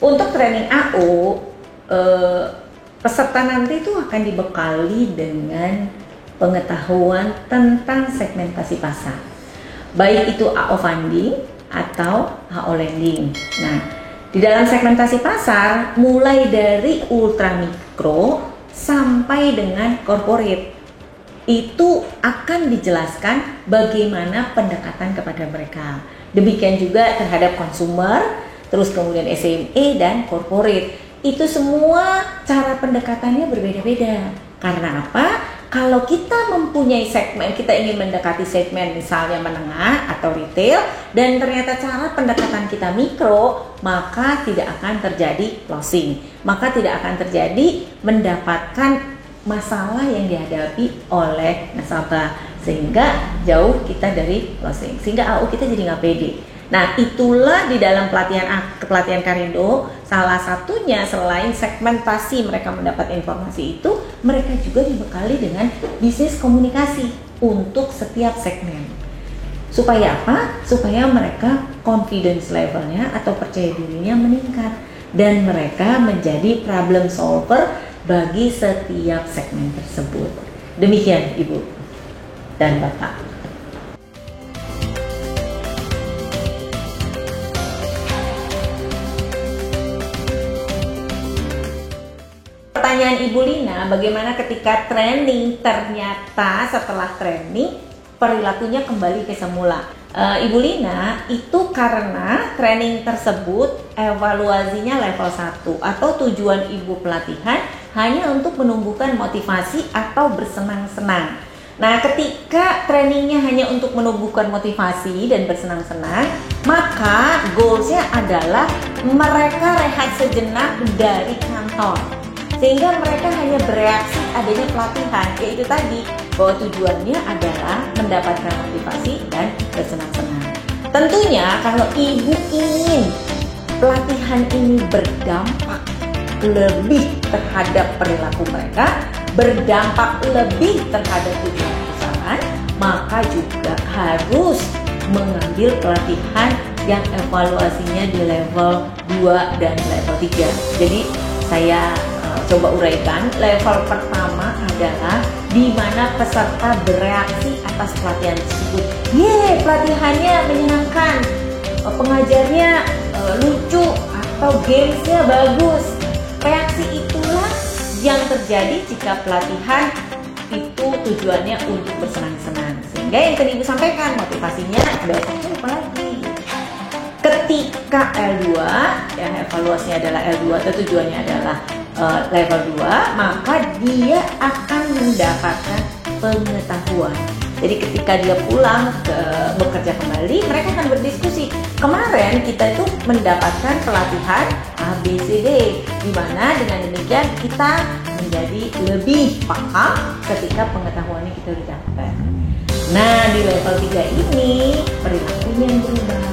Untuk training AO, peserta nanti itu akan dibekali dengan pengetahuan tentang segmentasi pasar, baik itu AO funding atau AO lending. Nah, di dalam segmentasi pasar mulai dari ultra mikro sampai dengan corporate itu akan dijelaskan bagaimana pendekatan kepada mereka. Demikian juga terhadap konsumer, terus kemudian SME dan corporate. Itu semua cara pendekatannya berbeda-beda. Karena apa? Kalau kita mempunyai segmen, kita ingin mendekati segmen misalnya menengah atau retail, dan ternyata cara pendekatan kita mikro, maka tidak akan terjadi closing. Maka tidak akan terjadi mendapatkan masalah yang dihadapi oleh nasabah, sehingga jauh kita dari closing, sehingga AU kita jadi nggak pede. Nah, itulah di dalam pelatihan Karindo, salah satunya selain segmentasi mereka mendapat informasi itu, mereka juga dibekali dengan bisnis komunikasi untuk setiap segmen. Supaya apa? Supaya mereka confidence levelnya atau percaya dirinya meningkat dan mereka menjadi problem solver bagi setiap segmen tersebut. Demikian Ibu dan Bapak. Pertanyaan Ibu Lina, bagaimana ketika training ternyata setelah training perilakunya kembali ke semula? Ibu Lina, itu karena training tersebut evaluasinya level 1 atau tujuan Ibu pelatihan hanya untuk menumbuhkan motivasi atau bersenang-senang. Nah, ketika trainingnya hanya untuk menumbuhkan motivasi dan bersenang-senang, maka goalsnya adalah mereka rehat sejenak dari kantor, sehingga mereka hanya bereaksi adanya pelatihan, yaitu tadi bahwa tujuannya adalah mendapatkan motivasi dan bersenang-senang. Tentunya kalau Ibu ingin pelatihan ini berdampak lebih terhadap perilaku mereka, berdampak lebih terhadap tujuan perusahaan, maka juga harus mengambil pelatihan yang evaluasinya di level 2 dan level 3. Jadi saya coba uraikan. Level pertama adalah di mana peserta bereaksi atas pelatihan tersebut. Yeay, pelatihannya menyenangkan, pengajarnya lucu atau gamesnya bagus. Reaksi itulah yang terjadi jika pelatihan itu tujuannya untuk bersenang-senang. Sehingga yang tadi Ibu sampaikan, motivasinya besoknya apa lagi? Ketika L2, yang evaluasinya adalah L2 atau tujuannya adalah level 2, maka dia akan mendapatkan pengetahuan. Jadi ketika dia pulang bekerja kembali, mereka akan berdiskusi. Kemarin kita itu mendapatkan pelatihan ABCD, di mana dengan demikian kita menjadi lebih paham ketika pengetahuannya kita sudah dapat. Nah, di level 3 ini perilakunya yang berubah.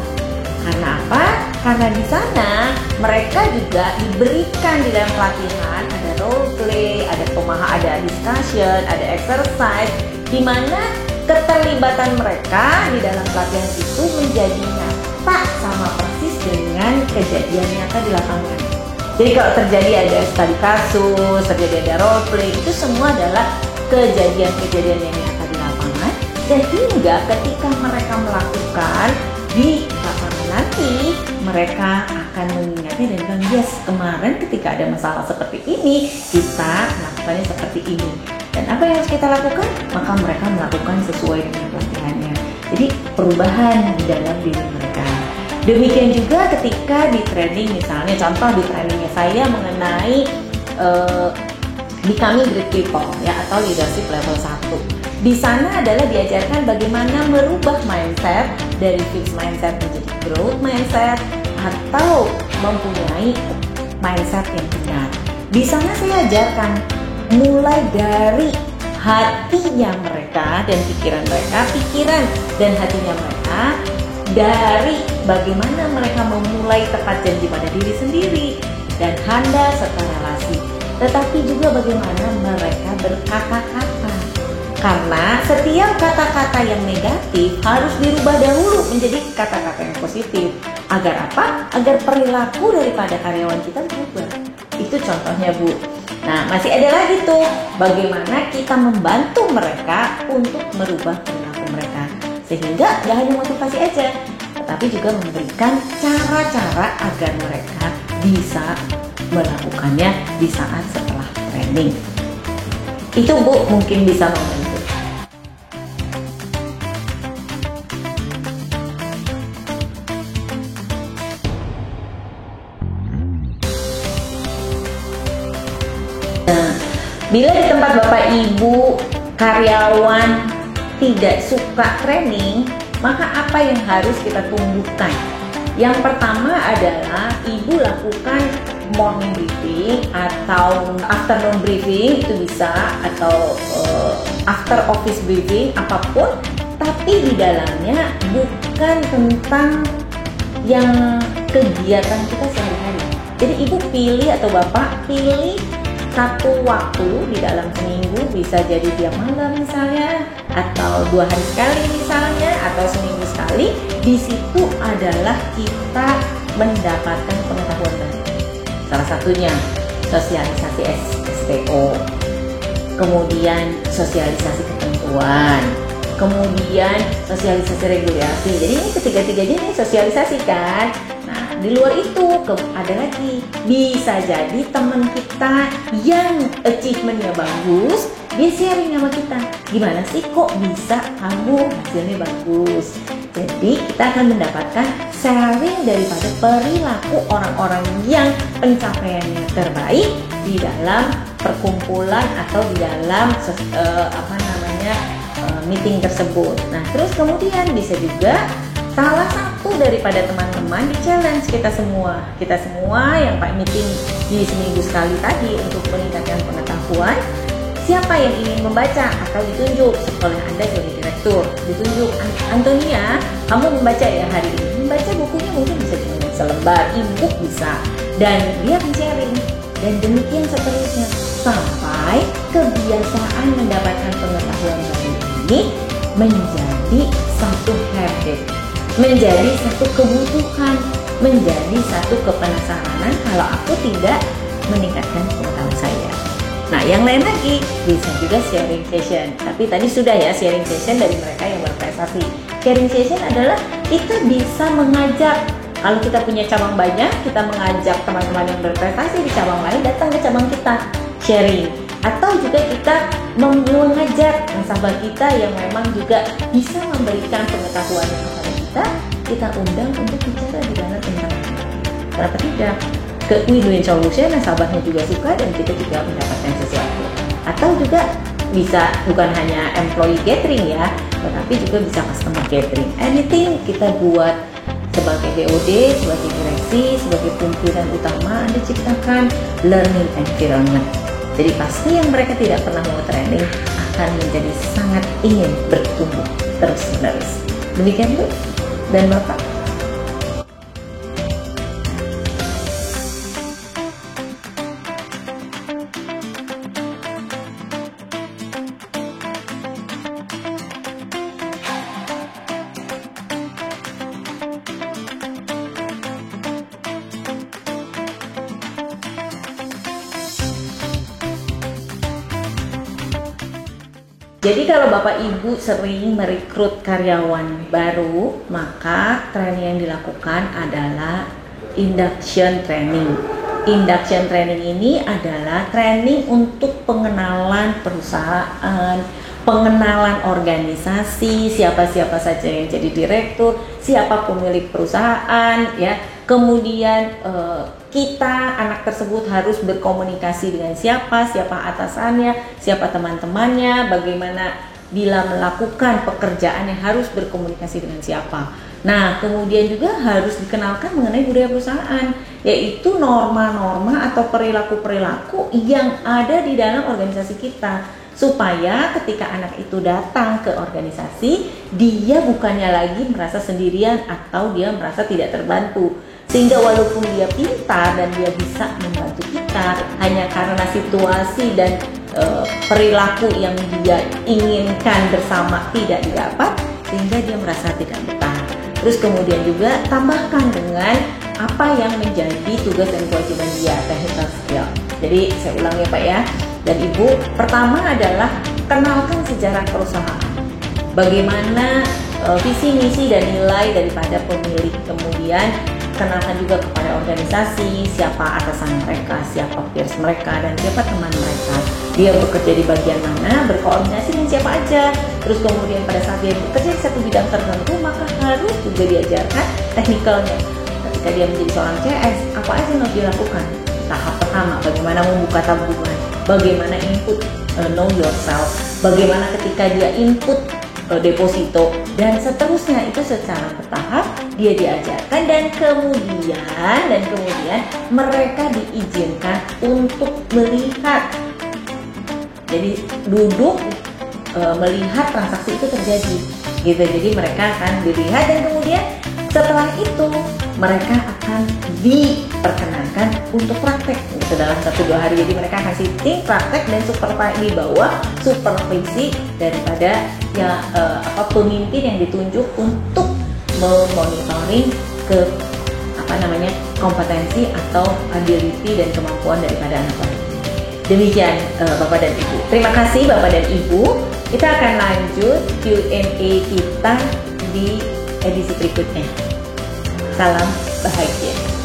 Karena apa? Karena di sana mereka juga diberikan di dalam pelatihan ada role play, ada discussion, ada exercise, di mana keterlibatan mereka di dalam pelatihan itu menjadi nyata sama persis dengan kejadian nyata di lapangan. Jadi kalau terjadi ada studi kasus, terjadi ada role play, itu semua adalah kejadian-kejadian yang nyata di lapangan, sehingga ketika mereka melakukan di lapangan nanti, mereka akan mengingatnya dan bilang, yes, kemarin ketika ada masalah seperti ini, kita melakukannya seperti ini. Dan apa yang harus kita lakukan? Maka mereka melakukan sesuai dengan pelatihannya. Jadi perubahan di dalam diri mereka. Demikian juga ketika di training, misalnya contoh di trainingnya saya mengenai Becoming Great People ya, atau leadership level 1. Di sana adalah diajarkan bagaimana merubah mindset dari fixed mindset menjadi growth mindset atau mempunyai mindset yang benar. Di sana saya ajarkan mulai dari hatinya mereka dan pikiran dan hatinya mereka, dari bagaimana mereka memulai tepat janji pada diri sendiri dan handal serta relasi, tetapi juga bagaimana mereka berkata-kata. Karena setiap kata-kata yang negatif harus dirubah dahulu menjadi kata-kata yang positif. Agar apa? Agar perilaku daripada karyawan kita berubah. Itu contohnya, Bu. Nah, masih ada lagi tuh, bagaimana kita membantu mereka untuk merubah perilaku mereka. Sehingga gak hanya motivasi aja, tetapi juga memberikan cara-cara agar mereka bisa melakukannya di saat setelah training. Itu, Bu, mungkin bisa membantu. Nah, bila di tempat Bapak Ibu karyawan tidak suka training, maka apa yang harus kita tumbuhkan? Yang pertama adalah Ibu lakukan morning briefing atau afternoon briefing, itu bisa, atau after office briefing, apapun, tapi di dalamnya bukan tentang yang kegiatan kita sehari-hari. Jadi Ibu pilih atau Bapak pilih satu waktu di dalam seminggu, bisa jadi tiap malam misalnya, atau 2 hari sekali misalnya, atau seminggu sekali. Di situ adalah kita mendapatkan pengetahuan baru. Salah satunya sosialisasi SPO, kemudian sosialisasi ketentuan, kemudian sosialisasi regulasi. Jadi ini ketiga-tiganya ini sosialisasi kan. Nah, di luar itu ada lagi, bisa jadi teman kita yang achievementnya bagus, dia sharing sama kita, gimana sih kok bisa kamu hasilnya bagus. Jadi kita akan mendapatkan sharing daripada perilaku orang-orang yang pencapaiannya terbaik di dalam perkumpulan atau di dalam meeting tersebut. Nah, terus kemudian bisa juga salah satu daripada teman-teman di challenge kita semua yang Pak meeting di seminggu sekali tadi untuk meningkatkan pengetahuan. Siapa yang ingin membaca atau ditunjuk oleh Anda sebagai direktur, ditunjuk, Antonia, kamu membaca ya hari ini. Membaca bukunya mungkin bisa cuma selembar, e-book bisa, dan dia sharing, dan demikian seterusnya sampai kebiasaan mendapatkan pengetahuan baru ini menjadi satu habit, menjadi satu kebutuhan, menjadi satu kepenasaranan kalau aku tidak meningkatkan pengetahuan saya. Nah, yang lain lagi bisa juga sharing session. Tapi tadi sudah ya, sharing session dari mereka yang berprestasi. Sharing session adalah kita bisa mengajak, kalau kita punya cabang banyak, kita mengajak teman-teman yang berprestasi di cabang lain datang ke cabang kita sharing. Atau juga kita mengajak nasabah kita yang memang juga bisa memberikan pengetahuan kepada kita undang untuk bicara di dalam internet. Kenapa tidak? Ke win-win solution, nasabahnya juga suka dan kita juga mendapatkan sesuatu. Atau juga bisa bukan hanya employee gathering ya, tetapi juga bisa customer gathering. Anything kita buat sebagai BOD, sebagai direksi, sebagai pimpinan utama, Anda ciptakan learning environment. Jadi pasti yang mereka tidak pernah mau training akan menjadi sangat ingin bertumbuh terus-menerus. Demikian Bu dan Bapak. Jadi kalau Bapak Ibu sering merekrut karyawan baru, maka training yang dilakukan adalah induction training. Induction training ini adalah training untuk pengenalan perusahaan, pengenalan organisasi, siapa-siapa saja yang jadi direktur, siapa pemilik perusahaan, ya. Kemudian kita anak tersebut harus berkomunikasi dengan siapa atasannya, siapa teman-temannya, bagaimana bila melakukan pekerjaan yang harus berkomunikasi dengan siapa. Nah, kemudian juga harus dikenalkan mengenai budaya perusahaan, yaitu norma-norma atau perilaku-perilaku yang ada di dalam organisasi kita. Supaya ketika anak itu datang ke organisasi, dia bukannya lagi merasa sendirian atau dia merasa tidak terbantu. Sehingga walaupun dia pintar dan dia bisa membantu kita, hanya karena situasi dan perilaku yang dia inginkan bersama tidak didapat, sehingga dia merasa tidak betah. Terus kemudian juga tambahkan dengan apa yang menjadi tugas dan kewajiban dia, technical skill. Jadi saya ulang ya Pak ya dan Ibu. Pertama adalah kenalkan sejarah perusahaan. Bagaimana visi, misi, dan nilai daripada pemilik. Kemudian kenalkan juga kepada organisasi, siapa atasan mereka, siapa peers mereka, dan siapa teman mereka. Dia bekerja di bagian mana, berkoordinasi dengan siapa aja. Terus kemudian pada saat dia bekerja di satu bidang tertentu, maka harus juga diajarkan teknikalnya. Ketika dia menjadi seorang CS, apa aja yang harus dilakukan? Tahap pertama, bagaimana membuka tabungan, bagaimana input know yourself, bagaimana ketika dia input deposito, dan seterusnya. Itu secara bertahap dia diajarkan, dan kemudian mereka diizinkan untuk melihat. Jadi duduk melihat transaksi itu terjadi gitu. Jadi mereka akan dilihat, dan kemudian setelah itu mereka akan diperkenankan untuk praktek gitu dalam 1-2 hari. Jadi mereka akan sitting, praktek, dan di bawah supervisi daripada ya pemimpin yang ditunjuk untuk memonitoring ke kompetensi atau ability dan kemampuan daripada anak baru. Demikian Bapak dan Ibu. Terima kasih Bapak dan Ibu. Kita akan lanjut Q&A kita di edisi berikutnya. Salam bahagia.